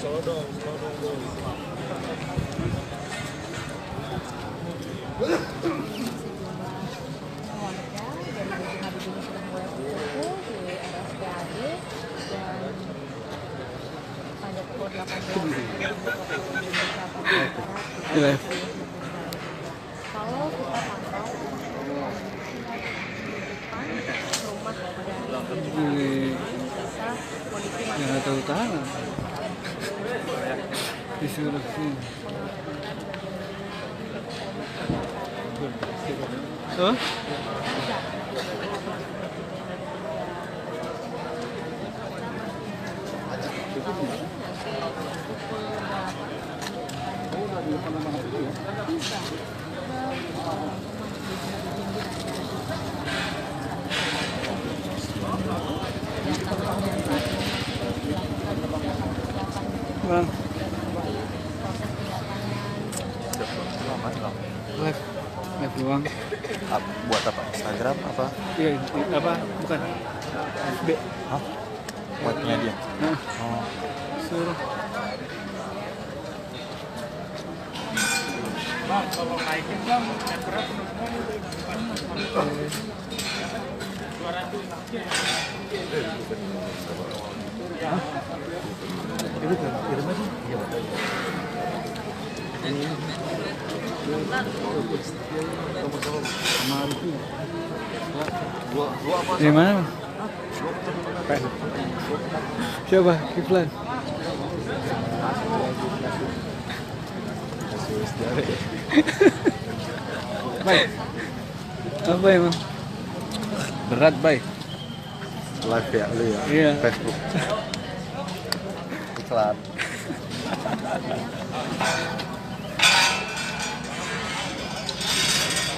Slow dong boy. Iya. Kalau kita pantau rumah dari Jakarta Utara. Disuruh sini. Oh? Bang. Live doang. Buat apa? Instagram apa? Iya, apa? Bukan. FB. Hah? Buatnya dia. Nah, Oh. suruh. Bang, kalau naikin bang, berapa Itu kan kirim aja. Iya, betul. Dua apa? Di mana? Siapa? Kiflan. Baik. Apa emang? Berat, baik. Live ya lu ya? Iya. Facebook. Iklan.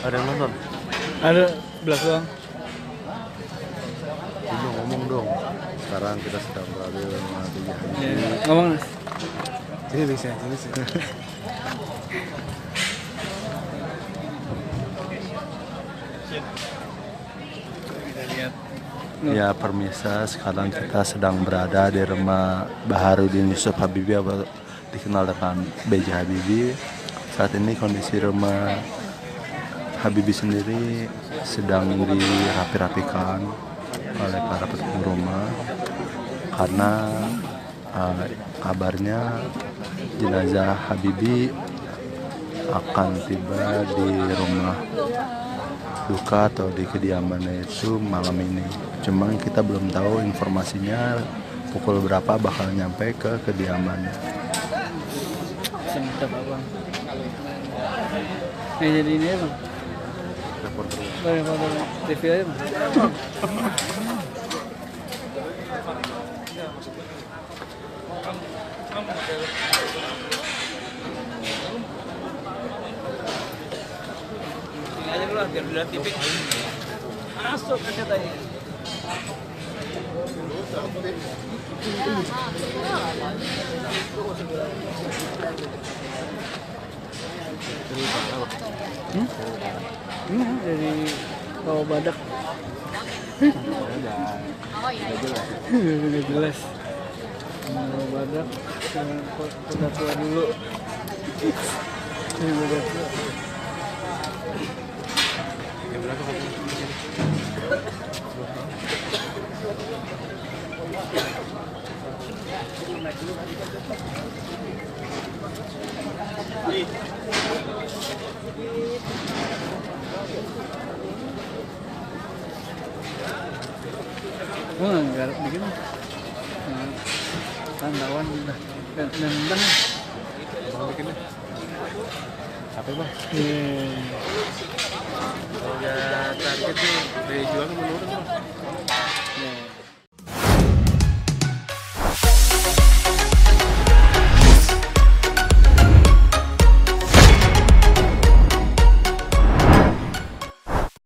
Ada yang nonton? Ada belas doang. Ibu ngomong dong. Sekarang kita sedang berada di rumah Ya, ngomong. Ini bisa, ini sih. Ya permisa, sekarang kita sedang berada di rumah Baharudin Yusuf Habibie atau dikenal dengan B.J. Habibie. Saat ini kondisi rumah Habibie sendiri sedang dirapi-rapikan oleh para penghuni rumah karena kabarnya jenazah Habibie akan tiba di rumah duka atau di kediamannya itu malam ini. Cuma kita belum tahu informasinya pukul berapa bakal nyampe ke kediamannya. Sentap abang. Jadi ini ya bang. Reporter TV aja bang. aja dulu lah, biar dilihat TV. Masuk aja tadi. Ini dari Rawa Badak. Udah jelas. Rawa Badak, udah tua dulu. Ini udah tua. Oh, enggak bikin. Tandauan udah dan nendang. Bang bikinnya. Capek bang. Iya. Kalau target tuh dari jual